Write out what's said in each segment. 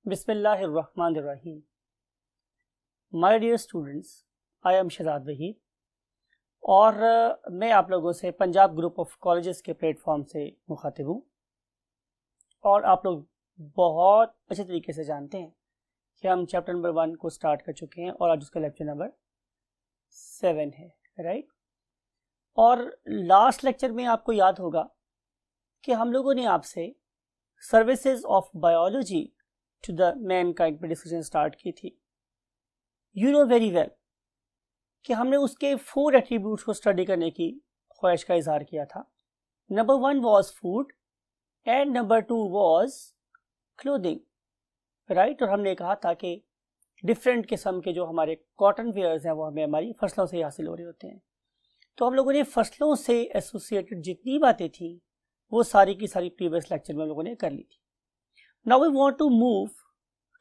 बिस्मिल्लाहिर्रहमानिर्रहीम। My dear students, I am Shahzad Waheed और मैं आप लोगों से पंजाब ग्रुप ऑफ कॉलेजेस के प्लेटफॉर्म से मुखातिब हूँ। और आप लोग बहुत अच्छे तरीके से जानते हैं कि हम चैप्टर नंबर 1 को स्टार्ट कर चुके हैं और आज उसका लेक्चर नंबर 7 है, राइट। और लास्ट लेक्चर में आपको याद होगा कि हम लोगों ने आपसे services of biology to the mankind पे डिस्कशन स्टार्ट की थी। यू नो वेरी वेल कि हमने उसके 4 एट्रीब्यूट्स को स्टडी करने की ख्वाहिश का इजहार किया था। Number 1 was food and number 2 was clothing, right. और हमने कहा था कि डिफरेंट किस्म के जो हमारे कॉटन वेयर्स हैं वो हमें हमारी फसलों से हासिल हो रहे होते हैं। तो हम लोगों ने फसलों से एसोसिएटेड जितनी बातें थी वो सारी की सारी प्रीवियस लेक्चर में हम लोगों ने कर ली थी। Now we want to move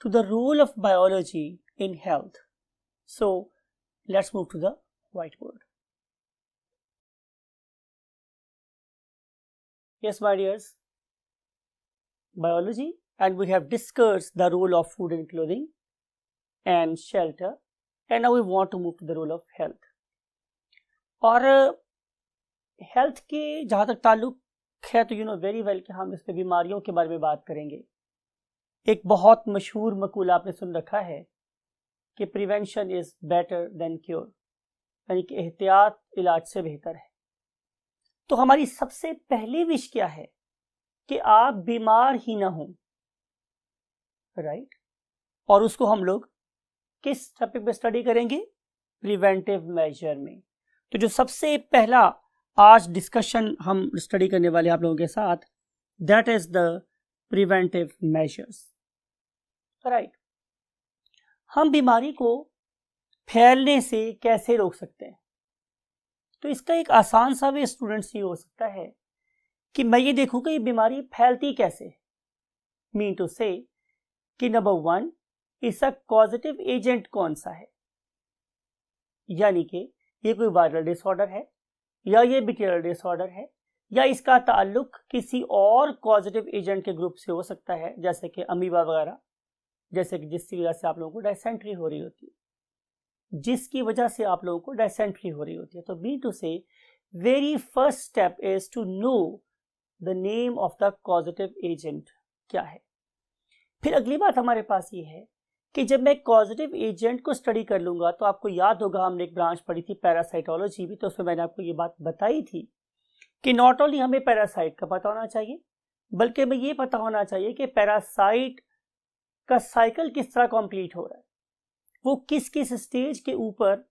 to the role of biology in health. So let's move to the whiteboard. Yes, my dears, biology, and we have discussed the role of food and clothing and shelter, and now we want to move to the role of health. और health के जहाँ तक ताल्लुक है तो you know very well कि हम इस पे बीमारियों के बारे में बात करेंगे। एक बहुत मशहूर मकूला आपने सुन रखा है कि prevention is better than cure, यानी कि एहतियात इलाज से बेहतर है। तो हमारी सबसे पहली विश क्या है कि आप बीमार ही ना हो, राइट। और उसको हम लोग किस टॉपिक पे स्टडी करेंगे? प्रिवेंटिव मेजर में। तो जो सबसे पहला आज डिस्कशन हम स्टडी करने वाले आप लोगों के साथ, that is the preventive measures, right. हम बीमारी को फैलने से कैसे रोक सकते हैं? तो इसका एक आसान सा वे स्टूडेंट्स ये हो सकता है कि मैं ये देखूं कि ये बीमारी फैलती कैसे। मीन टू से कि नंबर 1 इसका कॉजेटिव एजेंट कौन सा है, यानी कि ये कोई वायरल डिसऑर्डर है या ये बैक्टीरियल डिसऑर्डर है या इसका ताल्लुक किसी और पॉजिटिव एजेंट के ग्रुप से हो सकता है, जैसे कि अमीबा वगैरह, जैसे कि जिसकी वजह से आप लोगों को डायसेंट्री हो रही होती है, तो be to say very first step is to know the name of the positive agent क्या है। फिर अगली बात हमारे पास ये है कि जब मैं पॉजिटिव एजेंट को स्टडी कर लूंगा तो आपको याद होगा हमने एक ब्रांच पढ़ी थी पैरासाइटोलॉजी भी, तो उसमें मैंने आपको ये बात बताई थी कि नॉट ओनली हमें पैरासाइट का पता होना चाहिए बल्कि हमें ये पता होना चाहिए कि पैरासाइट का साइकिल किस तरह कंप्लीट हो रहा है, वो किस किस स्टेज के ऊपर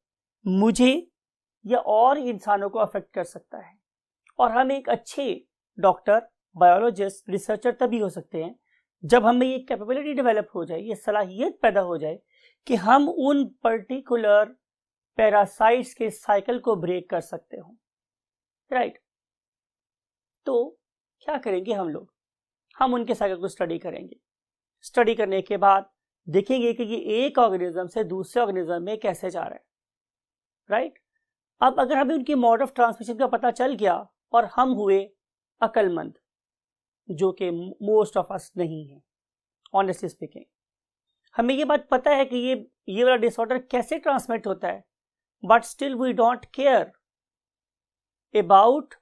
मुझे या और इंसानों को अफेक्ट कर सकता है। और हम एक अच्छे डॉक्टर, बायोलॉजिस्ट, रिसर्चर तभी हो सकते हैं जब हमें ये कैपेबिलिटी डेवलप हो जाए, ये सलाहियत पैदा हो जाए कि हम उन पर्टिकुलर पैरासाइट्स के साइकिल को ब्रेक कर सकते हो, राइट। तो क्या करेंगे हम लोग? हम उनके साइकिल को स्टडी करेंगे। स्टडी करने के बाद देखेंगे कि ये एक ऑर्गेनिज्म से दूसरे ऑर्गेनिज्म में कैसे जा रहा है, राइट। अब अगर हमें उनकी मोड ऑफ ट्रांसमिशन का पता चल गया और हम हुए अक्लमंद, जो कि मोस्ट ऑफ अस नहीं है, ऑनेस्टली स्पीकिंग, हमें ये बात पता है कि ये वाला डिसऑर्डर कैसे ट्रांसमिट होता है, but still we don't care about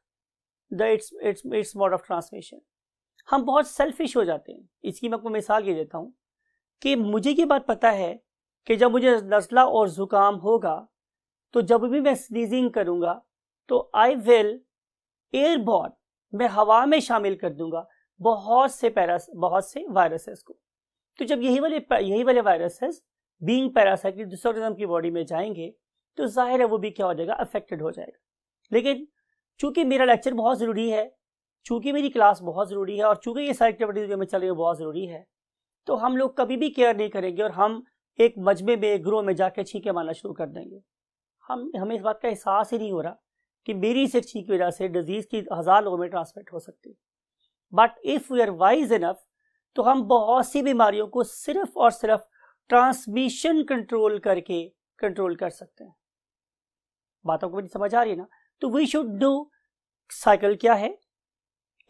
its mode of transmission. हम बहुत सेल्फिश हो जाते हैं। इसकी मैं आपको मिसाल ये देता हूँ कि मुझे ये बात पता है कि जब मुझे नज़ला और ज़ुकाम होगा तो जब भी मैं स्नीजिंग करूँगा तो आई विल एयरबॉर्न, मैं हवा में शामिल कर दूंगा बहुत से वायरसेस को। तो जब यही वाले वायरसेस बीइंग पैरासाइट दूसरे ऑर्गेनिज्म की बॉडी में जाएंगे तो जाहिर है वो भी क्या हो जाएगा, अफेक्टेड हो जाएगा। लेकिन चूंकि मेरा लेक्चर बहुत ज़रूरी है, चूंकि मेरी क्लास बहुत ज़रूरी है और चूंकि ये सारी एक्टिविटीज जो मैं चल रही है बहुत ज़रूरी है, तो हम लोग कभी भी केयर नहीं करेंगे और हम एक मजमे में, एक ग्रोह में जाके छींके मारना शुरू कर देंगे। हमें इस बात का एहसास ही नहीं हो रहा कि मेरी से छींक की वजह से डिजीज की 1000 लोगों में ट्रांसमिट हो सकती है। But if we are wise enough तो हम बहुत सी बीमारियों को सिर्फ और सिर्फ ट्रांसमिशन कंट्रोल करके कंट्रोल कर सकते हैं। बातों को मेरी समझ आ रही है ना? तो वी शुड डू साइकिल क्या है,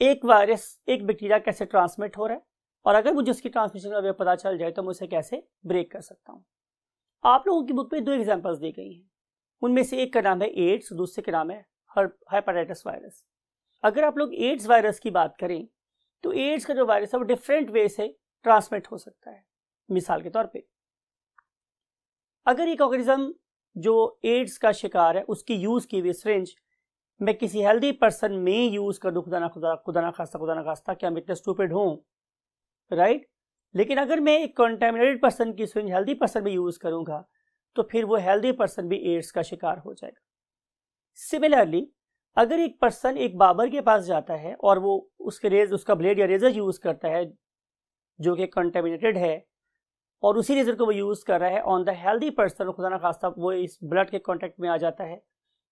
एक वायरस, एक बैक्टीरिया कैसे ट्रांसमिट हो रहा है, और अगर मुझे उसकी ट्रांसमिशन का वे पता चल जाए तो मैं उसे कैसे ब्रेक कर सकता हूँ। आप लोगों की बुक में 2 एग्जाम्पल्स दी गई हैं, उनमें से एक का नाम है एड्स, दूसरे का नाम है हेपेटाइटिस वायरस। अगर आप लोग एड्स वायरस की बात करें तो एड्स का जो वायरस है वो डिफरेंट वे से ट्रांसमिट हो सकता है। मिसाल के तौर पे अगर एक ऑर्गेनिज्म जो एड्स का शिकार है उसकी यूज की हुई सिरिंज मैं किसी हेल्दी पर्सन में यूज कर दूं, खुदा ना खास्ता, क्या हम इतने स्टूपिड हों, राइट? लेकिन अगर मैं एक कंटेमिनेटेड पर्सन की सिरिंज हेल्दी पर्सन में यूज करूंगा तो फिर वो हेल्दी पर्सन भी एड्स का शिकार हो जाएगा। सिमिलरली अगर एक पर्सन एक बार्बर के पास जाता है और वो उसका ब्लेड या रेजर यूज करता है जो कि कंटेमिनेटेड है और उसी रेजर को वो यूज कर रहा है ऑन द हेल्दी पर्सन, खुदा ना खास्ता वो इस ब्लड के कांटेक्ट में आ जाता है,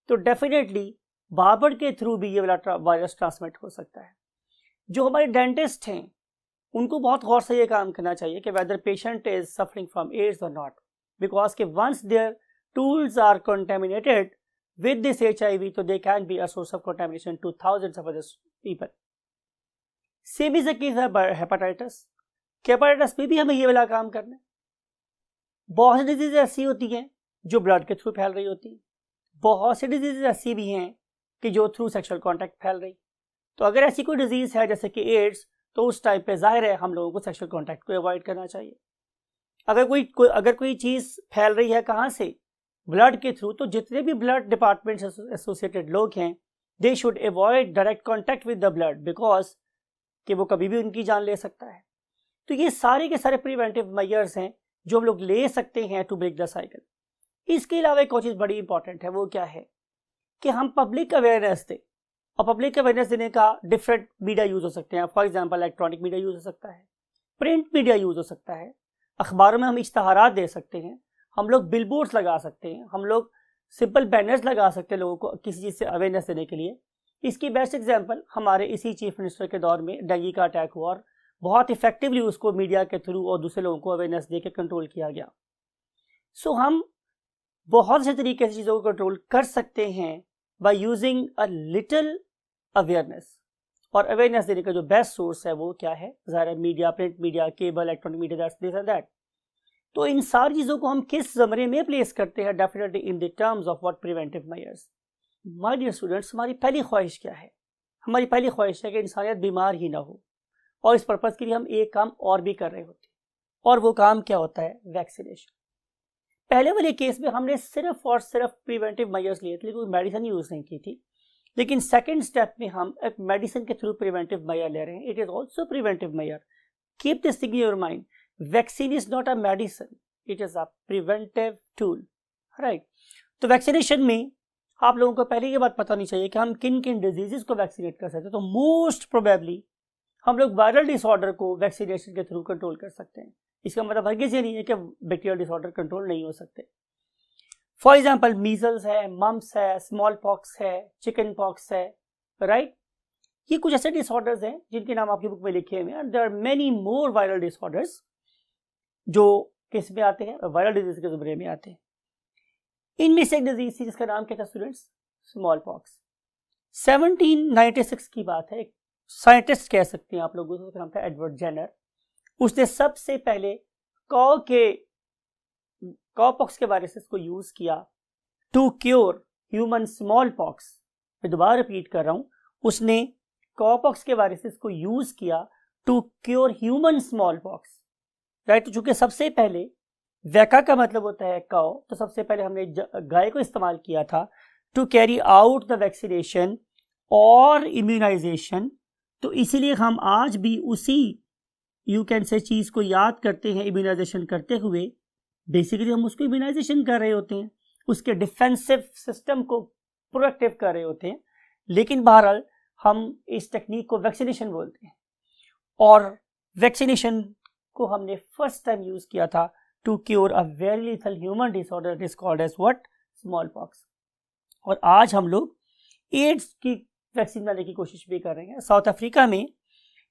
तो डेफिनेटली बार्बर के थ्रू भी ये वाला वायरस ट्रांसमिट हो सकता है। जो हमारे डेंटिस्ट हैं उनको बहुत गौर से ये काम करना चाहिए कि whether patient is suffering from AIDS और नॉट, बिकॉज के once their tools are contaminated with this HIV, so they can be a source of contamination to thousands of other people. Same is the case of hepatitis. Hepatitis में भी हमें ये वाला काम करना है। बहुत सी डिजीज ऐसी होती हैं जो ब्लड के थ्रू फैल रही होती हैं, बहुत सी डिजीज ऐसी भी हैं कि जो थ्रू सेक्सुअल कांटेक्ट फैल रही। तो अगर ऐसी कोई डिजीज है जैसे कि एड्स, तो उस टाइप पे जाहिर है हम लोगों को सेक्सुअल कांटेक्ट को अवॉइड करना चाहिए। अगर कोई चीज फैल रही है कहाँ से, ब्लड के थ्रू, तो जितने भी ब्लड डिपार्टमेंट से एसोसिएटेड लोग हैं they should avoid direct contact with the blood, because कि वो कभी भी उनकी जान ले सकता है। तो ये सारे के सारे प्रिवेंटिव मेजर्स हैं जो हम लोग ले सकते हैं टू ब्रेक द साइकिल। इसके अलावा एक और चीज़ बड़ी इंपॉर्टेंट है, वो क्या है कि हम पब्लिक अवेयरनेस दें, और पब्लिक अवेयरनेस देने का डिफरेंट मीडिया यूज हो सकते हैं। For example electronic media use हो सकता है, प्रिंट मीडिया यूज हो सकता है, अखबारों में हम इश्तहारात दे सकते हैं, हम लोग बिलबोर्ड्स लगा सकते हैं, हम लोग सिंपल बैनर्स लगा सकते हैं लोगों को किसी चीज़ से अवेयरनेस देने के लिए। इसकी बेस्ट एग्जांपल हमारे इसी चीफ मिनिस्टर के दौर में डेंगू का अटैक हुआ और बहुत इफेक्टिवली उसको मीडिया के थ्रू और दूसरे लोगों को अवेयरनेस दे के कंट्रोल किया गया। सो हम बहुत से तरीके से चीज़ों को कंट्रोल कर सकते हैं by using a little awareness. और अवेयरनेस देने का जो बेस्ट सोर्स है वो क्या है, ज़ाहिर media, print media, cable, electronic media, that. तो इन सारी चीज़ों को हम किस ज़मरे में प्लेस करते हैं, definitely in the terms of what preventive measures. My dear students, हमारी पहली ख्वाहिश क्या है? हमारी पहली ख्वाहिश है कि इंसानियत बीमार ही ना हो, और इस पर्पज़ के लिए हम एक काम और भी कर रहे होते हैं, और वो काम क्या होता है? वैक्सीनेशन। पहले वाले केस में हमने सिर्फ और सिर्फ प्रिवेंटिव मेजर्स लिए थे, लेकिन कोई मेडिसिन यूज़ नहीं की थी। लेकिन सेकेंड स्टेप में हम एक मेडिसिन के थ्रू प्रिवेंटिव मेजर ले रहे हैं। It is also preventive measure. Keep this thing in your mind. Vaccine is not a medicine, it is a preventive tool, right? तो वैक्सीनेशन में आप लोगों को पहले ये बात पता नहीं चाहिए कि हम किन किन डिजीजेस को वैक्सीनेट कर सकते हैं। तो मोस्ट प्रोबेबली हम लोग वायरल डिसऑर्डर को वैक्सीनेशन के थ्रू कंट्रोल कर सकते हैं। इसका मतलब हरगिज़ ये नहीं है कि बैक्टीरियल डिसऑर्डर कंट्रोल नहीं हो सकते। फॉर एग्जाम्पल मीजल्स है, मम्स है, स्मॉल पॉक्स है, चिकन पॉक्स है, राइट? ये कुछ ऐसे डिसऑर्डर्स हैं जिनके नाम आपकी बुक में लिखे हुए हैं। There are many more viral disorders जो किस में आते हैं, वायरल डिजीज के ज़मरे में आते हैं। इनमें से एक डिजीज थी जिसका नाम क्या था स्टूडेंट्स? Small pox. 1796 की बात है। एक साइंटिस्ट कह सकते हैं आप लोगों को, नाम था एडवर्ड जेनर। उसने सबसे पहले कॉ पॉक्स के वायरस को यूज किया to cure human smallpox. मैं दोबारा रिपीट कर रहा हूं, उसने कॉ पॉक्स के वायरस को यूज किया to cure human smallpox, right? तो चूंकि सबसे पहले वैका का मतलब होता है काउ, तो सबसे पहले हमने गाय को इस्तेमाल किया था to carry out the vaccination और इम्यूनाइजेशन। तो इसीलिए हम आज भी उसी यू कैन से चीज़ को याद करते हैं। इम्यूनाइजेशन करते हुए बेसिकली हम उसको इम्यूनाइजेशन कर रहे होते हैं, उसके डिफेंसिव सिस्टम को प्रोएक्टिव कर रहे होते हैं। लेकिन बहरहाल हम इस टेक्निक को वैक्सीनेशन बोलते हैं, और वैक्सीनेशन को हमने फर्स्ट टाइम यूज किया था to cure a very lethal human disorder it is called as what? Smallpox. और आज हम लोग एड्स की वैक्सीन बनाने की कोशिश भी कर रहे हैं। साउथ अफ्रीका में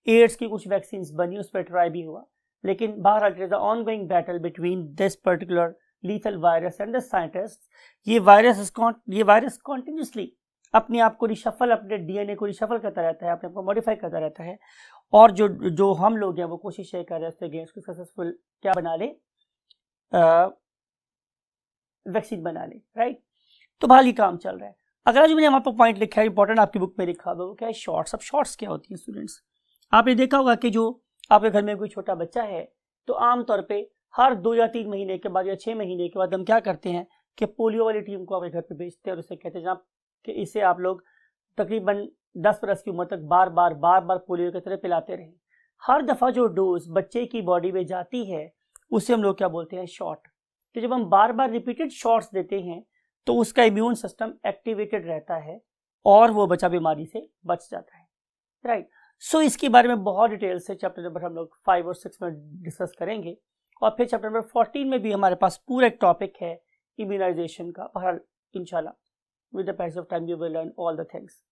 एड्स की कुछ वैक्सीन बनी, उस पर ट्राई भी हुआ, लेकिन बहरहाल it is a ongoing battle between this particular lethal virus and the scientist. ये वायरस कॉन्टिन्यूसली अपने आप को रिशफल, अपने DNA को रिशफल करता रहता है, अपने आप को मॉडिफाई करता रहता है, और जो हम लोग हैं वो कोशिश ये कर रहे हैं उसके अगेंस्ट को सक्सेसफुल क्या बना ले, वैक्सीन बना ले, राइट। तो बहाल ये काम चल रहा है। अगर आज मैंने वहाँ पर पॉइंट लिखा है इंपॉर्टेंट, आपकी बुक में लिखा हुआ वो क्या है, शॉर्ट्स। अब शॉर्ट्स क्या होती है स्टूडेंट्स, आपने देखा होगा कि जो आपके घर में कोई छोटा बच्चा है तो आमतौर पे हर 2 या 3 महीने के बाद या 6 महीने के बाद हम क्या करते हैं कि पोलियो वाली टीम को आपके घर पे भेजते हैं और उसे कहते हैं जनाब कि इसे आप लोग तकरीबन 10 बरस की उम्र तक बार बार पोलियो की तरह पिलाते रहें। हर दफ़ा जो डोज बच्चे की बॉडी में जाती है उसे हम लोग क्या बोलते हैं, शॉट। तो जब हम बार बार रिपीटेड शॉट्स देते हैं तो उसका इम्यून सिस्टम एक्टिवेटेड रहता है और वो बच्चा बीमारी से बच जाता है, राइट। सो इसके बारे में बहुत डिटेल से चैप्टर नंबर हम लोग 5 और 6 में डिस्कस करेंगे और फिर चैप्टर नंबर 14 में भी हमारे पास पूरा एक टॉपिक है इम्यूनाइजेशन का। बहरहाल इंशाल्लाह with the passage of time you will learn all the things.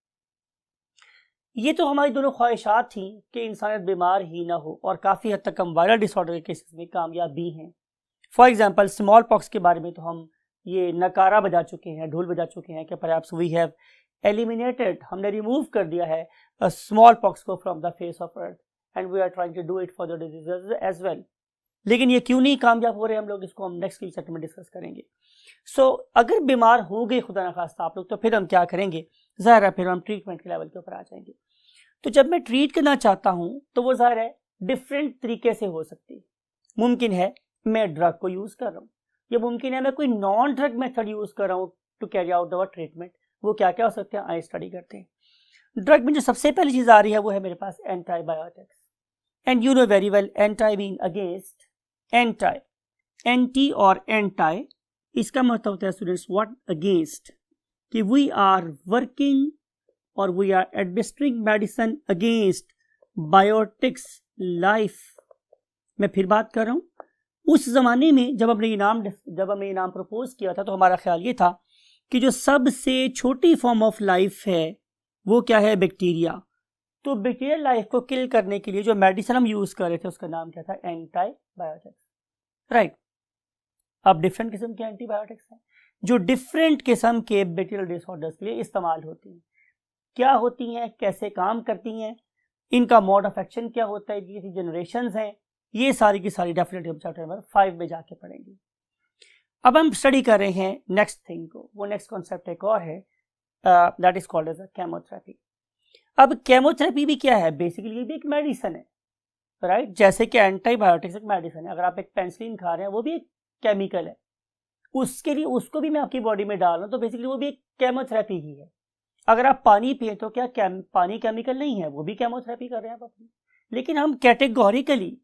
ये तो हमारी दोनों ख्वाहिशात थी कि इंसानियत बीमार ही ना हो और काफ़ी हद तक हम वायरल डिसऑर्डर के केसेस में कामयाब भी हैं। फॉर एग्जांपल स्मॉल पॉक्स के बारे में तो हम ये नकारा बजा चुके हैं, ढोल बजा चुके हैं कि परहैप्स वी हैव एलिमिनेटेड, हमने रिमूव कर दिया है स्मॉल पॉक्स को from the face of earth and we are trying to do it for the diseases as well. लेकिन ये क्यों नहीं कामयाब हो रहे हम लोग, इसको हम नेक्स्ट की चैप्टर में डिस्कस करेंगे। सो अगर बीमार हो गए खुदा न खास्ता आप लोग तो फिर हम क्या करेंगे, ज़ाहिर है फिर हम ट्रीटमेंट के लेवल के ऊपर आ जाएंगे। तो जब मैं ट्रीट करना चाहता हूँ तो वो ज़ाहिर है डिफरेंट तरीके से हो सकती है। मुमकिन है मैं ड्रग को यूज़ कर रहा हूँ, या मुमकिन है मैं कोई नॉन ड्रग मेथड यूज़ कर रहा हूँ to carry out our treatment. वो क्या क्या हो सकते हैं आइए स्टडी करते हैं। ड्रग में जो सबसे पहली चीज़ आ रही है वो है मेरे पास antibiotics. And you know very well anti mean against, anti और एंटी इसका मतलब होता है स्टूडेंट्स व्हाट, अगेंस्ट, कि वी आर वर्किंग और we are administering medicine against biotics life. मैं फिर बात कर रहा हूँ, उस जमाने में जब हमने इनाम प्रपोज किया था तो हमारा ख्याल ये था कि जो सबसे छोटी फॉर्म ऑफ लाइफ है वो क्या है, बैक्टीरिया। तो बैक्टीरियल लाइफ को किल करने के लिए जो मेडिसिन हम यूज कर रहे थे उसका नाम क्या था, एंटीबायोटिक्स, राइट। अब डिफरेंट किस्म के एंटीबायोटिक्स हैं जो डिफरेंट किस्म के बैक्टीरियल डिसऑर्डर्स के लिए इस्तेमाल होती हैं। क्या होती हैं, कैसे काम करती हैं, इनका मोड ऑफ एक्शन क्या होता है, कितनी जनरेशंस हैं, ये सारी की सारी डेफिनेटली हम चैप्टर नंबर 5 में जाके पढ़ेंगे। अब हम स्टडी कर रहे हैं नेक्स्ट थिंग को, वो नेक्स्ट कॉन्सेप्ट एक और है that is called as a chemotherapy. अब केमोथेरेपी भी क्या है, बेसिकली ये भी एक मेडिसिन है, राइट। जैसे कि एंटीबायोटिक्स एक मेडिसिन है, अगर आप एक पेंसिलिन खा रहे हैं वो भी एक केमिकल है, उसके लिए उसको भी मैं आपकी बॉडी में डाल रहा हूँ तो बेसिकली वो भी एक केमोथेरेपी ही है। अगर आप पानी पिए तो क्या पानी केमिकल नहीं है, वो भी केमोथेरेपी कर रहे हैं आप अपनी। लेकिन हम कैटेगोरिकली,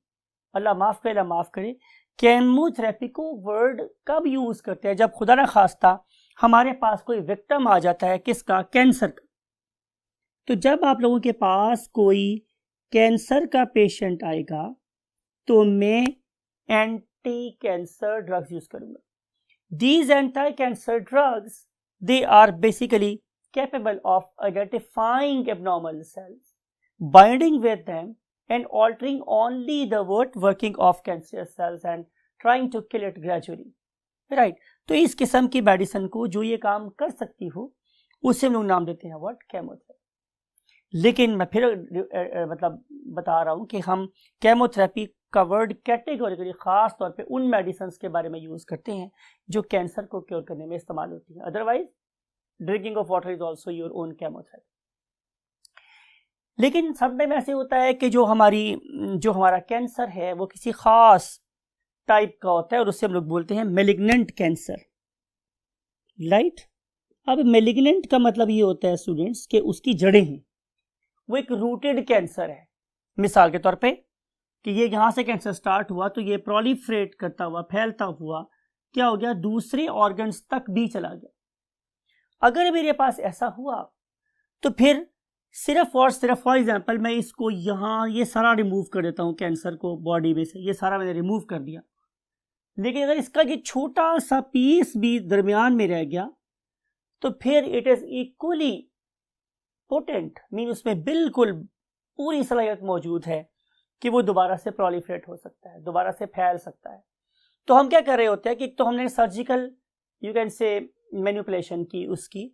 अल्लाह माफ करे, केमोथेरेपी को वर्ड कब यूज करते हैं, जब खुदा न खास्ता हमारे पास कोई विक्टिम आ जाता है, किसका, कैंसर का। तो जब आप लोगों के पास कोई कैंसर का पेशेंट आएगा तो मैं एंटी कैंसर ड्रग्स यूज करूंगा। These anti cancer drugs they are basically capable of identifying abnormal cells, binding with them and altering only the working of cancerous cells and trying to kill it gradually, right। तो इस किस्म की medicine को जो ये काम कर सकती हो उसे हम लोग नाम देते हैं व्हाट, केमोथेरेपी। लेकिन मैं फिर मतलब बता रहा हूँ कि हम केमोथेरेपी का वर्ड कैटेगोरिकली खास तौर पे उन मेडिसिन के बारे में यूज करते हैं जो कैंसर को क्योर करने में इस्तेमाल होती है। Otherwise drinking of water is also your own chemotherapy. लेकिन समटाइम ऐसे होता है कि जो हमारा कैंसर है वो किसी खास टाइप का होता है और उससे हम लोग बोलते हैं मेलिग्नेंट कैंसर, राइट। अब मेलिग्नेंट का मतलब ये होता है स्टूडेंट्स कि उसकी जड़ें हैं, वो एक रूटेड कैंसर है। मिसाल के तौर पे कि ये यहाँ से कैंसर स्टार्ट हुआ तो ये प्रोलिफरेट करता हुआ, फैलता हुआ क्या हो गया, दूसरे ऑर्गन्स तक भी चला गया। अगर मेरे पास ऐसा हुआ तो फिर सिर्फ और सिर्फ फॉर एग्जांपल मैं इसको यहाँ ये सारा रिमूव कर देता हूँ, कैंसर को बॉडी में से ये सारा मैंने रिमूव कर दिया, लेकिन अगर इसका ये छोटा सा पीस भी दरमियान में रह गया तो फिर it is equally potent, mean उसमें बिल्कुल पूरी सलाहियत मौजूद है कि वो दोबारा से प्रोलिफरेट हो सकता है, दोबारा से फैल सकता है। तो हम क्या कर रहे होते हैं कि तो हमने सर्जिकल यू कैन से मैनिपुलेशन की, उसकी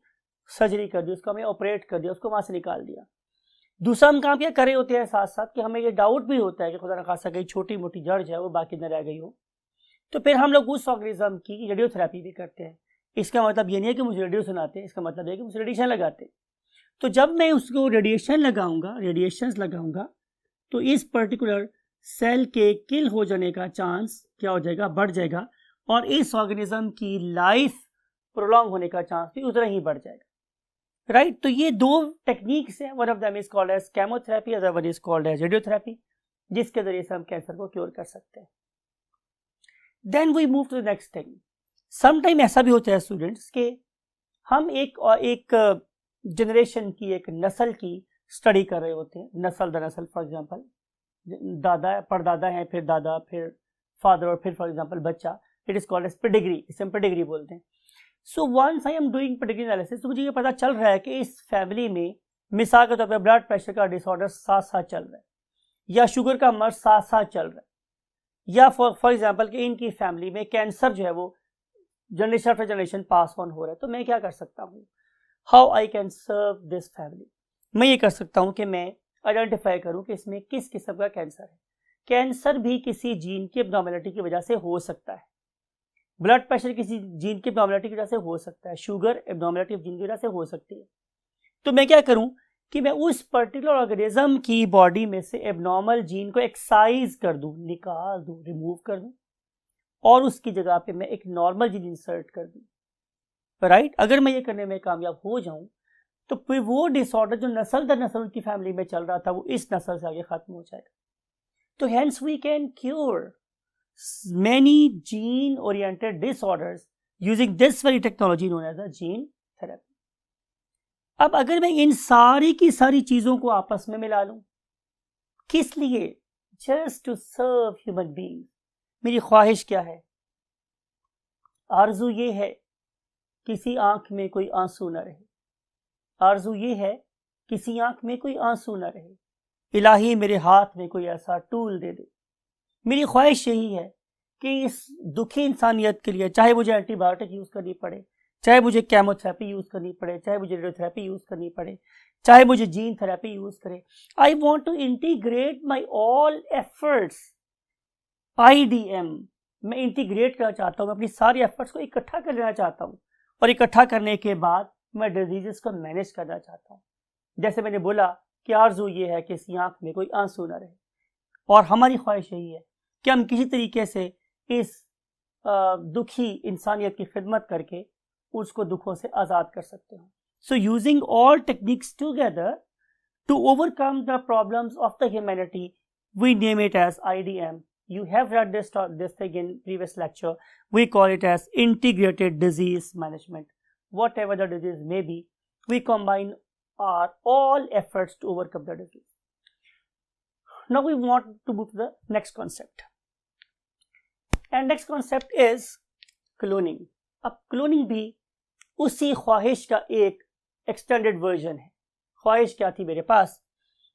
सर्जरी कर दी, उसको हमने ऑपरेट कर दिया, उसको वहाँ से निकाल दिया। दूसरा हम काम क्या कर रहे होते हैं साथ साथ कि हमें ये डाउट भी होता है कि खुदा न खासा कहीं छोटी मोटी जड़ जो है वो बाकी न रह गई हो, तो फिर हम लोग उस ऑर्गेनिज्म की रेडियोथेरेपी भी करते हैं। इसका मतलब ये नहीं है कि मुझे रेडियो सुनाते हैं, इसका मतलब ये है कि मुझे रेडिएशन लगाते हैं। तो जब मैं उसको रेडिएशंस लगाऊंगा तो इस पर्टिकुलर सेल के किल हो जाने का चांस क्या हो जाएगा, बढ़ जाएगा, और इस ऑर्गेनिज्म की लाइफ प्रोलॉन्ग होने का चांस भी उतना ही बढ़ जाएगा, राइट। तो ये दो टेक्निक्स हैं, one of them is called as chemotherapy, other one is called as radiotherapy, जिसके जरिए से हम कैंसर को क्योर कर सकते हैं। Then we move to the next thing. Sometime ऐसा भी होता है स्टूडेंट्स के हम एक जनरेशन की, एक नस्ल की स्टडी कर रहे होते हैं, नस्ल दर नस्ल। फॉर एग्जांपल दादा परदादा हैं, फिर दादा, फिर फादर, और फिर फॉर एग्जांपल बच्चा। It is called as pedigree, इसे हम पेडिग्री बोलते हैं। So once I am doing pedigree analysis, तो मुझे ये पता चल रहा है कि इस फैमिली में मिसाल के तौर पर ब्लड प्रेशर का डिसऑर्डर साथ साथ चल रहा है, या शुगर का मर्ज साथ साथ चल रहा है, या फॉर एग्जांपल कि इनकी फैमिली में कैंसर जो है वो generation after generation pass on हो रहा है। तो मैं क्या कर सकता हूँ, how I can serve this family. मैं ये कर सकता हूँ कि मैं आइडेंटिफाई करूँ कि इसमें किस किस्म का कैंसर है। कैंसर भी किसी जीन की एब्नॉर्मलिटी की वजह से हो सकता है, ब्लड प्रेशर किसी जीन की एब्नॉर्मलिटी की वजह से हो सकता है, शुगर एब्नॉर्मलिटी ऑफ जीन की वजह से हो सकती है। तो मैं क्या करूं कि मैं उस पर्टिकुलर ऑर्गेनिज्म की बॉडी में से एब्नॉर्मल जीन को एक्साइज कर दूं, निकाल दूं, रिमूव कर दूं, और उसकी जगह पे मैं एक नॉर्मल जीन इंसर्ट कर दूं, राइट। अगर मैं ये करने में कामयाब हो जाऊं तो फिर वो डिसऑर्डर जो नस्ल दर नस्ल उनकी फैमिली में चल रहा था वो इस नस्ल से आगे खत्म हो जाएगा। तो hence we can cure many gene oriented disorders using this very technology known as a gene therapy. अब अगर मैं इन सारी की सारी चीजों को आपस में मिला लूं, किस लिए? Just to serve human being. मेरी ख्वाहिश क्या है, आरजू ये है किसी आंख में कोई आंसू न रहे, आरजू ये है किसी आंख में कोई आंसू न रहे, इलाही मेरे हाथ में कोई ऐसा टूल दे दे। मेरी ख्वाहिश यही है कि इस दुखी इंसानियत के लिए चाहे मुझे एंटीबायोटिक यूज करनी पड़े, चाहे मुझे केमोथेरेपी यूज करनी पड़े, चाहे मुझे रेडियोथेरेपी यूज करनी पड़े, चाहे मुझे जीन थेरेपी यूज करे, I want to integrate my all efforts, IDM। मैं इंटीग्रेट करना चाहता हूँ, मैं अपनी सारी एफर्ट्स को इकट्ठा कर लेना चाहता हूँ, और इकट्ठा करने के बाद मैं डिजीजेस को मैनेज करना चाहता हूँ। जैसे मैंने बोला कि आरजू ये है कि इस आंख में कोई आंसू ना रहे, और हमारी ख्वाहिश यही है कि हम किसी तरीके से इस दुखी इंसानियत की खिदमत करके उसको दुखों से आज़ाद कर सकते हैं। So using all techniques together to overcome the problems of the humanity, we name it as IDM. You have read this thing in previous lecture. We call it as integrated disease management. Whatever the disease may be, we combine our all efforts to overcome the disease. Now we want to move to the next concept. And next concept is cloning. अब cloning भी उसी ख्वाहिश का एक extended version है। ख्वाहिश क्या थी मेरे पास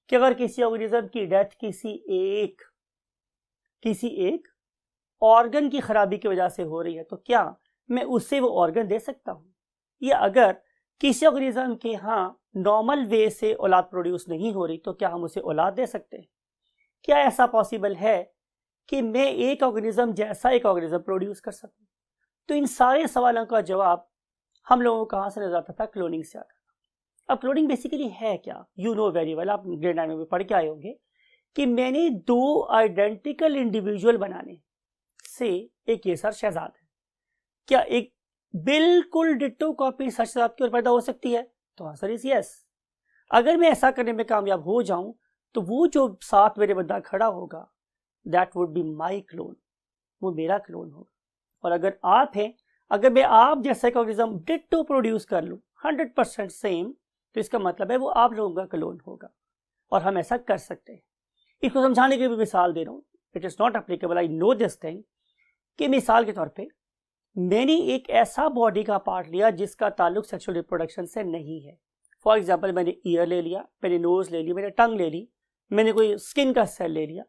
कि अगर किसी ऑर्गेनिज्म की डेथ किसी एक ऑर्गन की खराबी की वजह से हो रही है तो क्या मैं उससे वो ऑर्गन दे सकता हूँ, या अगर किसी ऑर्गेनिज्म के यहाँ नॉर्मल वे से औलाद प्रोड्यूस नहीं हो रही तो क्या हम उसे औलाद दे सकते हैं? क्या ऐसा पॉसिबल है कि मैं एक ऑर्गेनिज्म जैसा एक ऑर्गेनिज्म प्रोड्यूस कर सकूं? तो इन सारे सवालों का जवाब हम लोगों को कहाँ से नजर आता था? क्लोनिंग से आता था। अब क्लोनिंग बेसिकली है क्या? यू नो वेरी वेल, आप ग्रेड 9 में पढ़ के आए होंगे कि मैंने दो आइडेंटिकल इंडिविजुअल बनाने से एक ये सर शहजाद है, क्या एक बिल्कुल डिट्टो कॉपी सर शहजाद की ओर पैदा हो सकती है? तो आंसर इज यस। अगर मैं ऐसा करने में कामयाब हो जाऊं तो वो जो साथ मेरे बंदा खड़ा होगा that would be my clone, वो मेरा क्लोन होगा। और अगर आप हैं, अगर मैं आप जैसा एक ऑर्गेनिज्म डिट्टो प्रोड्यूस कर लूं 100% सेम, तो इसका मतलब है वो आप लोगों का क्लोन होगा, और हम ऐसा कर सकते हैं। इसको समझाने की भी मिसाल दे रहा हूँ, it is not applicable, I know this thing, कि मिसाल के तौर पे मैंने एक ऐसा बॉडी का पार्ट लिया जिसका ताल्लुक सेक्सुअल रिप्रोडक्शन से नहीं है। फॉर एग्जाम्पल मैंने ईयर ले लिया, मैंने नोज ले लिया, मैंने टंग ले ली, मैंने कोई स्किन का सेल ले लिया।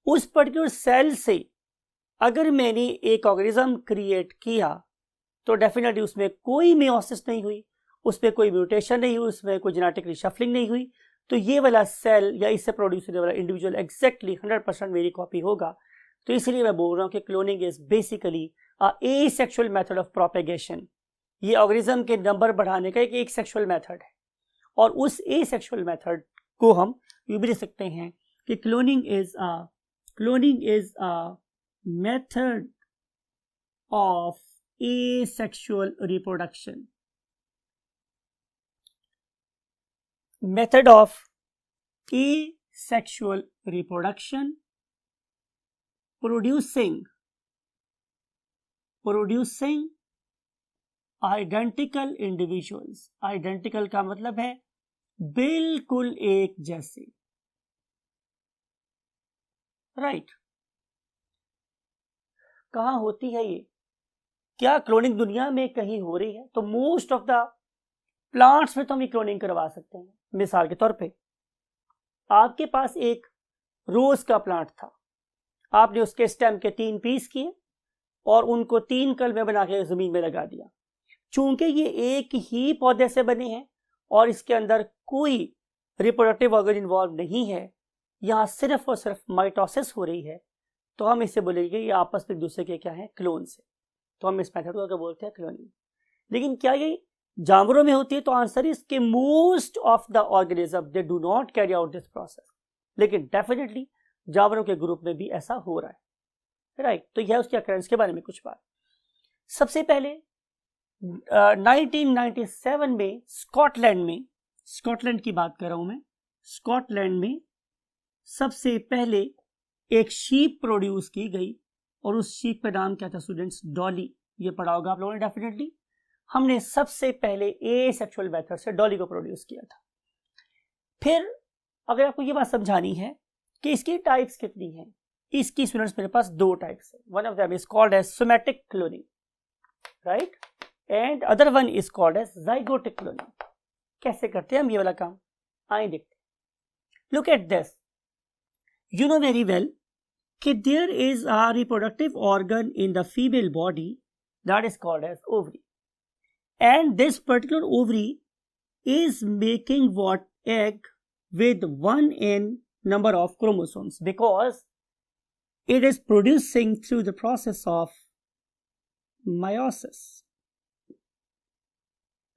उस पर्टिकुलर सेल से अगर मैंने एक ऑर्गेनिज्म क्रिएट किया तो डेफिनेटली उसमें कोई मियोसिस नहीं हुई, उसमें कोई म्यूटेशन नहीं हुई, उसमें कोई जेनेटिक रिशफलिंग नहीं हुई, तो ये वाला सेल या इससे प्रोड्यूस होने वाला इंडिविजुअल एग्जैक्टली 100% मेरी कॉपी होगा। तो इसलिए मैं बोल रहा हूँ कि cloning is basically asexual method of propagation. ये ऑर्गेनिज्म के नंबर बढ़ाने का एक सेक्सुअल मेथड है, और उस एसेक्सुअल मेथड को हम ये भी देख सकते हैं कि cloning is a method of asexual reproduction. Method of asexual reproduction producing identical individuals. Identical का मतलब है बिल्कुल एक जैसे, राइट। कहाँ होती है ये? क्या क्लोनिंग दुनिया में कहीं हो रही है? तो मोस्ट ऑफ द प्लांट्स में तो हम ये क्लोनिंग करवा सकते हैं। मिसाल के तौर पे आपके पास एक रोज का प्लांट था, आपने उसके स्टेम के 3 पीस किए और उनको 3 कलमे बना के जमीन में लगा दिया। चूंकि ये एक ही पौधे से बने हैं और इसके अंदर कोई रिप्रोडक्टिव ऑर्गन इन्वॉल्व नहीं है, यहाँ सिर्फ और सिर्फ माइटोसिस हो रही है, तो हम इसे बोलेंगे ये आपस में एक दूसरे के क्या है, क्लोन्स है। तो हम इस मेथड को क्या बोलते हैं, क्लोनिंग। लेकिन क्या ये जानवरों में होती है? तो आंसर इज के most of the organism they do not carry out this process, लेकिन डेफिनेटली जानवरों के ग्रुप में भी ऐसा हो रहा है, राइट। तो यह उसके अकरेंस के बारे में कुछ बात। सबसे पहले 1997 में स्कॉटलैंड की बात कर रहा हूं मैं, स्कॉटलैंड में सबसे पहले एक शीप प्रोड्यूस की गई और उस शीप का नाम क्या था स्टूडेंट्स, डॉली। ये पढ़ा होगा आप लोगों ने डेफिनेटली। हमने सबसे पहले एसेक्सुअल मेथड से डॉली को प्रोड्यूस किया था। फिर अगर आपको ये बात समझानी है कि इसकी टाइप्स कितनी हैं, इसकी स्टूडेंट्स मेरे पास 2 टाइप्स है। One of them is called as somatic cloning, right, and other one is called as zygotic cloning. कैसे करते हैं हम ये वाला काम, आइए देखते हैं। Look at this, you know very well कि there is a reproductive organ in the female body that is called as ovary, and this particular ovary is making what egg with 1n number of chromosomes because it is producing through the process of meiosis,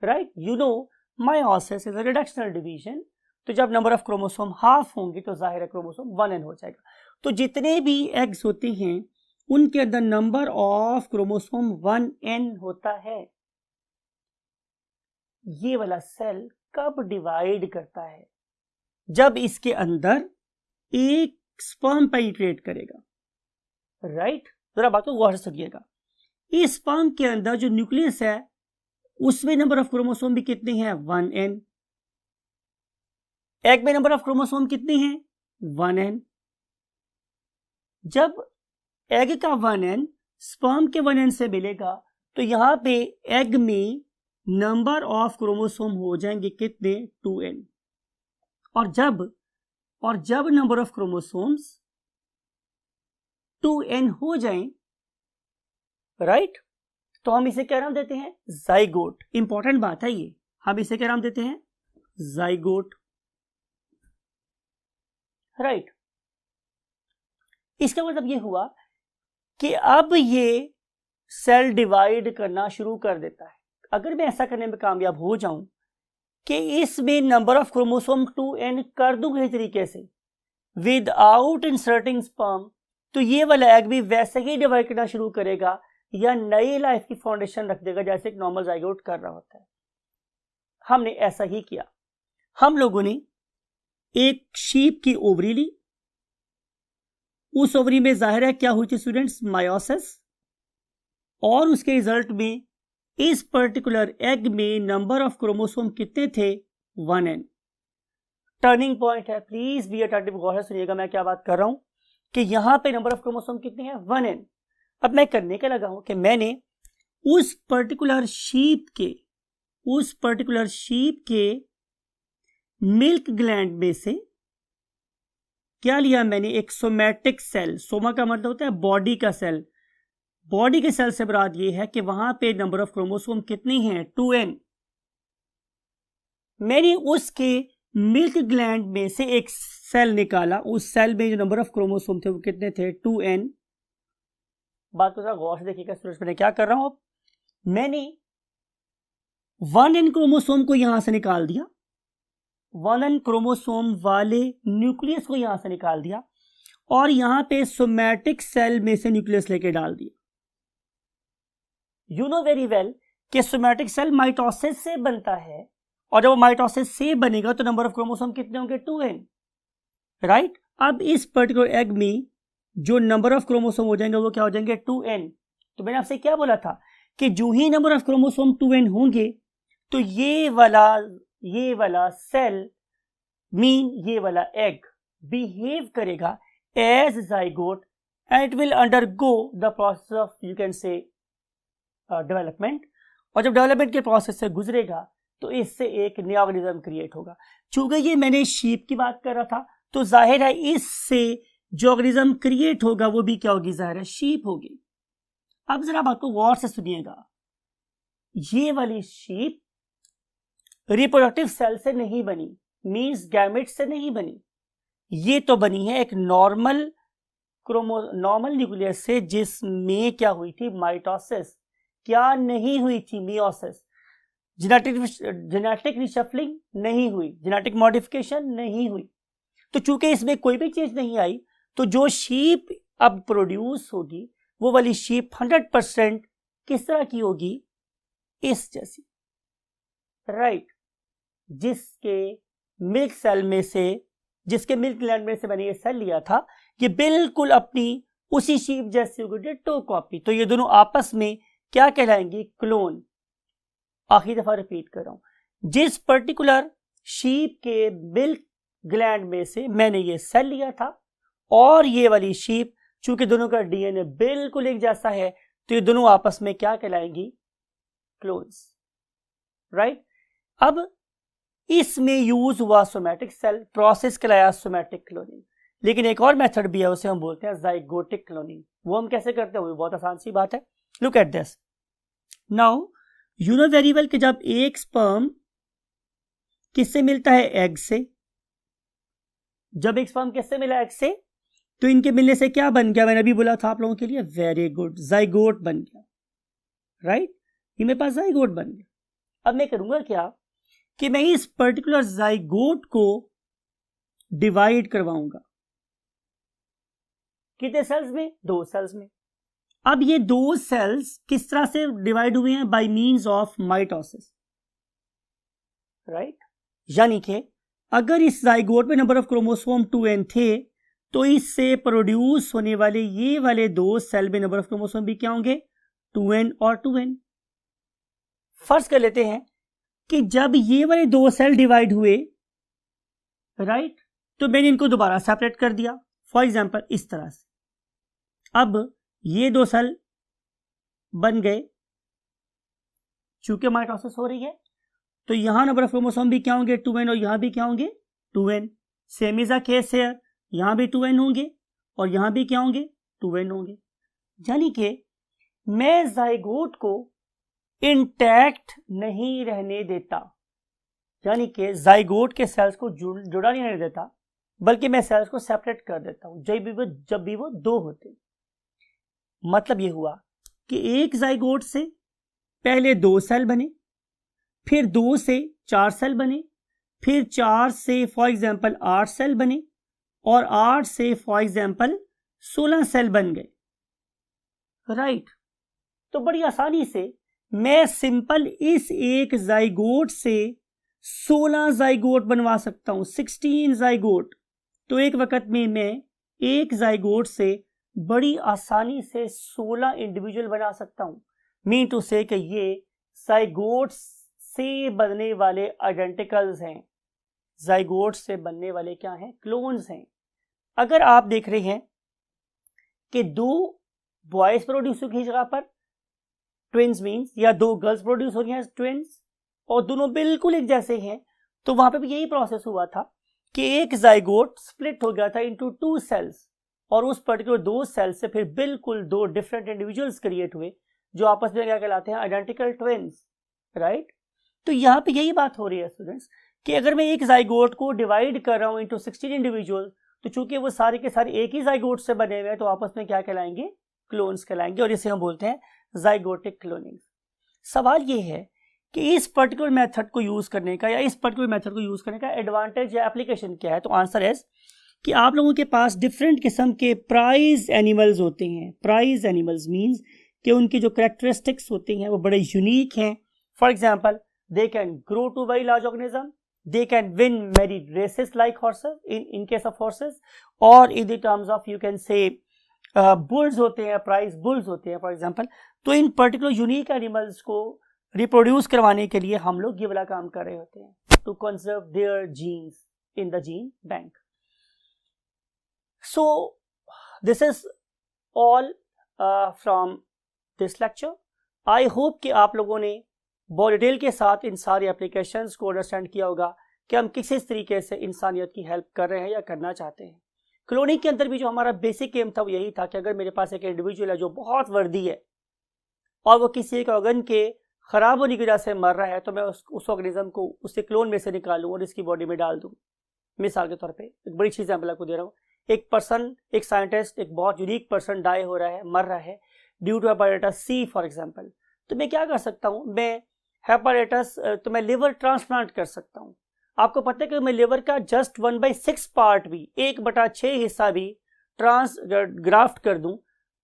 right? You know meiosis is a reductional division, तो जब number of chromosome half होंगे तो जाहिर है chromosome 1n हो जाएगा। तो जितने भी एग्स होते हैं उनके अंदर नंबर ऑफ क्रोमोसोम 1n होता है। ये वाला सेल कब डिवाइड करता है, जब इसके अंदर एक स्पर्म पेनिट्रेट करेगा, राइट। जरा बात को गौर से सुनिएगा। इस स्पर्म के अंदर जो न्यूक्लियस है उसमें नंबर ऑफ क्रोमोसोम भी कितने हैं, 1n। एग में नंबर ऑफ क्रोमोसोम कितने हैं, 1n। जब एग का 1n स्पर्म के 1n से मिलेगा तो यहां पे एग में नंबर ऑफ क्रोमोसोम हो जाएंगे कितने, 2n। और जब नंबर ऑफ क्रोमोसोम्स 2n हो जाएं, राइट, तो हम इसे क्या नाम देते हैं, जाइगोट। इंपॉर्टेंट बात है ये, हम इसे क्या नाम देते हैं, जाइगोट, राइट। इसका मतलब ये हुआ कि अब ये सेल डिवाइड करना शुरू कर देता है। अगर मैं ऐसा करने में कामयाब हो जाऊं कि इसमें नंबर ऑफ क्रोमोसोम 2n कर दूं किसी तरीके से विदाउट इंसर्टिंग स्पर्म, तो ये वाला एग भी वैसे ही डिवाइड करना शुरू करेगा या नई लाइफ की फाउंडेशन रख देगा जैसे एक नॉर्मल जाइगोट कर रहा होता है। हमने ऐसा ही किया। हम लोगों ने एक शीप की ओवरी ली, उस ओवरी में जाहिर है क्या हुई थी स्टूडेंट्स, मायोसिस, और उसके रिजल्ट में इस पर्टिकुलर एग में नंबर ऑफ क्रोमोसोम कितने थे, 1n। टर्निंग पॉइंट है, प्लीज बी अटेंटिव, गौर से सुनिएगा मैं क्या बात कर रहा हूं कि यहां पे नंबर ऑफ क्रोमोसोम कितने हैं, 1n। अब मैं करने के लगा हूं कि मैंने उस पर्टिकुलर शीप के मिल्क ग्लैंड में से क्या लिया, मैंने एक सोमैटिक सेल, सोमा का मतलब होता है बॉडी का सेल, बॉडी के सेल से मुराद ये है कि वहां पे नंबर ऑफ क्रोमोसोम कितनी हैं, 2n। मैंने उसके मिल्क ग्लैंड में से एक सेल निकाला, उस सेल में जो नंबर ऑफ क्रोमोसोम थे वो कितने थे, 2n। बात को जरा गौर से देखिएगा स्टूडेंट्स, मैं क्या कर रहा हूं, मैंने 1n क्रोमोसोम को यहां से निकाल दिया, 1n क्रोमोसोम वाले न्यूक्लियस को यहां से निकाल दिया और यहां पे सोमैटिक सेल में से न्यूक्लियस लेके डाल दिया। यू नो वेरी वेल कि सोमैटिक सेल माइटोसिस से बनता है और जब वो माइटोसिस से बनेगा तो नंबर ऑफ क्रोमोसोम कितने होंगे, 2n, राइट। अब इस पर्टिकुलर एग में जो नंबर ऑफ क्रोमोसोम हो जाएंगे वो क्या हो जाएंगे, 2n। तो मैंने आपसे क्या बोला था कि जो ही नंबर ऑफ क्रोमोसोम 2n होंगे तो ये वाला सेल मीन ये वाला एग बिहेव करेगा as zygote and it will undergo the process of you can say development, और जब डेवलपमेंट के प्रोसेस से गुजरेगा तो इससे एक नया ऑर्गेनिज्म क्रिएट होगा। चूंकि ये मैंने शीप की बात कर रहा था तो जाहिर है इससे जो ऑर्गेनिज्म क्रिएट होगा वो भी क्या होगी, जाहिर है शीप होगी। अब जरा बात को गौर से सुनिएगा, ये वाली शीप रिप्रोडक्टिव सेल से नहीं बनी, मींस गैमेट से नहीं बनी, ये तो बनी है एक नॉर्मल न्यूक्लियस से जिसमें क्या हुई थी, माइटोसिस, क्या नहीं हुई थी, मियोसिस। जेनेटिक रिशफलिंग नहीं हुई, जेनेटिक मॉडिफिकेशन नहीं हुई। तो चूंकि इसमें कोई भी चीज नहीं आई तो जो शीप अब प्रोड्यूस होगी वो वाली शीप 100% किस तरह की होगी, इस जैसी, राइट। जिसके मिल्क ग्लैंड में से मैंने ये सेल लिया था ये बिल्कुल अपनी उसी शीप जैसी होगी, डिट्टो कॉपी। तो ये दोनों आपस में क्या कहलाएंगी, क्लोन। आखिरी दफा रिपीट कर रहा हूं, जिस पर्टिकुलर शीप के मिल्क ग्लैंड में से मैंने ये सेल लिया था और ये वाली शीप, चूंकि दोनों का डीएनए बिल्कुल एक जैसा है तो ये दोनों आपस में क्या कहलाएंगी, क्लोन्स, राइट। अब इसमें यूज हुआ सोमैटिक सेल, प्रोसेस कहलाया सोमैटिक क्लोनिंग। लेकिन एक और मेथड भी है, उसे हम बोलते हैं जाइगोटिक क्लोनिंग। वो हम कैसे करते हैं, वो बहुत आसान सी बात है। Look at this now, you know very well कि जब एक स्पर्म किससे मिलता है, एग से, जब एक स्पर्म किससे मिला, एग से, तो इनके मिलने से क्या बन गया, मैंने अभी बोला था आप लोगों के लिए, वेरी गुड, जाइगोट बन गया, राइट। ये मेरे पास जाइगोट बन गया। अब मैं करूंगा क्या कि मैं इस पर्टिकुलर जाइगोट को डिवाइड करवाऊंगा, कितने सेल्स में, 2 सेल्स में। अब ये 2 सेल्स किस तरह से डिवाइड हुए हैं, by means of mitosis, right. यानी कि अगर इस जाइगोट में नंबर ऑफ क्रोमोसोम 2n थे तो इससे प्रोड्यूस होने वाले ये वाले 2 सेल में नंबर ऑफ क्रोमोसोम भी क्या होंगे, 2n और 2n। फर्ज कर लेते हैं कि जब ये वाले 2 सेल डिवाइड हुए, राइट, तो मैंने इनको दोबारा सेपरेट कर दिया, फॉर एग्जांपल इस तरह से। अब ये 2 सेल बन गए, चूंकि माइटोसिस हो रही है तो यहां नंबर ऑफ क्रोमोसोम भी क्या होंगे, 2n, और यहां भी क्या होंगे, 2n। Same is a case here, यहां भी 2n होंगे और यहां भी क्या होंगे, 2n होंगे। यानी कि मैं जाइगोट को इंटैक्ट नहीं रहने देता, यानी कि जाइगोट के सेल्स को जुड़ा नहीं रहने देता, बल्कि मैं सेल्स को सेपरेट कर देता हूं जब भी वो 2 होते। मतलब ये हुआ कि एक जाइगोट से पहले 2 सेल बने, फिर 2 से 4 सेल बने, फिर 4 से फॉर एग्जाम्पल 8 सेल बने, और 8 से फॉर एग्जाम्पल 16 सेल बन गए, राइट। तो बड़ी आसानी से मैं सिंपल इस एक जाइगोट से 16 जाइगोट बनवा सकता हूं, 16 जाइगोट। तो एक वक्त में मैं एक जाइगोट से बड़ी आसानी से 16 इंडिविजुअल बना सकता हूं। मीन टू से कि ये जाइगोट से बनने वाले आइडेंटिकल्स हैं, जाइगोट से बनने वाले क्या हैं, क्लोन्स हैं। अगर आप देख रहे हैं कि 2 बॉयज प्रोड्यूस हो गई जगह पर ट्विंस मीन्स, या 2 गर्ल्स प्रोड्यूस हो रही हैं ट्विंस, और दोनों बिल्कुल एक जैसे हैं, तो वहां पे भी यही प्रोसेस हुआ था कि एक जाइगोट स्प्लिट हो गया था इनटू 2 सेल्स, और उस पर्टिकुलर 2 सेल से फिर बिल्कुल 2 डिफरेंट इंडिविजुअल्स क्रिएट हुए जो आपस में क्या कहलाते हैं, आइडेंटिकल ट्विंस, राइट। तो यहां पे यही बात हो रही है स्टूडेंट्स कि अगर मैं एक जाइगोट को डिवाइड कर रहा हूँ इंटू 16 इंडिविजुअल, तो चूंकि वो सारे के सारे एक ही जाइगोट से बने हुए हैं तो आपस में क्या कहलाएंगे, क्लोन्स कहलाएंगे, और इसे हम बोलते हैं जाइगोटिक क्लोनिंग। सवाल ये है कि इस पर्टिकुलर मेथड को यूज करने का या इस पर्टिकुलर मेथड को यूज करने का एडवांटेज या एप्लीकेशन क्या है, तो आंसर है कि आप लोगों के पास डिफरेंट किस्म के प्राइज एनिमल्स होते हैं। प्राइज एनिमल्स मींस कि उनकी जो कैरेक्टरिस्टिक्स होती हैं वो बड़े यूनिक हैं। For example, they can grow to very large organism, they can win many races like horses in case of horses, or in the terms of you can say bulls होते हैं, prize bulls होते हैं for example. तो इन particular unique animals को reproduce करवाने के लिए हम लोग ये वाला काम कर रहे होते हैं, to conserve their genes in the gene bank. So this is all from this lecture. I hope कि आप लोगों ने बहुत डिटेल के साथ इन सारी एप्लीकेशंस को अंडरस्टैंड किया होगा कि हम किस तरीके से इंसानियत की हेल्प कर रहे हैं या करना चाहते हैं। क्लोनिंग के अंदर भी जो हमारा बेसिक एम था वो यही था कि अगर मेरे पास एक इंडिविजुअल है जो बहुत वर्दी है और वो किसी एक ऑर्गन के खराब होने की वजह से मर रहा है, तो मैं उस ऑर्गेनिज्म को उसके क्लोन में से निकालूं और इसकी बॉडी में डाल दूं। मिसाल के तौर पे एक बड़ी चीज एग्जाम्पल आपको दे रहा हूँ, एक पर्सन, एक साइंटिस्ट, एक बहुत यूनिक पर्सन डाई हो रहा है, मर रहा है due to hepatitis C for example. तो मैं क्या कर सकता हूँ, मैं हेपेटाइटिस तो मैं लिवर ट्रांसप्लांट कर सकता हूँ। आपको पता है कि मैं लिवर का जस्ट 1/6 पार्ट भी, 1/6 हिस्सा भी ग्राफ्ट कर दूं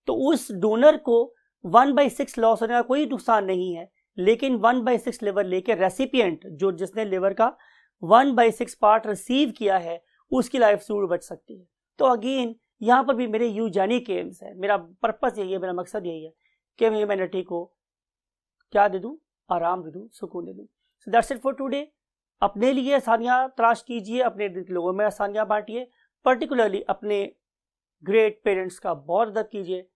तो उस डोनर को 1/6 लॉस होने का कोई नुकसान नहीं है, लेकिन 1/6 लिवर लेके रेसिपिएंट जो जिसने लिवर का 1/6 पार्ट रिसीव किया है उसकी लाइफ जरूर बच सकती है। तो अगेन यहाँ पर भी मेरे यूजेनिक एम्स है, मेरा पर्पस यही है, मेरा मकसद यही है कि मैं ह्यूमैनिटी को क्या दे दूं, आराम दे दूं, सुकून दे दूं। So that's it for today. अपने लिए आसानियां तलाश कीजिए, अपने लोगों में आसानियां बांटिए, पर्टिकुलरली अपने ग्रेट पेरेंट्स का बहुत अदब कीजिए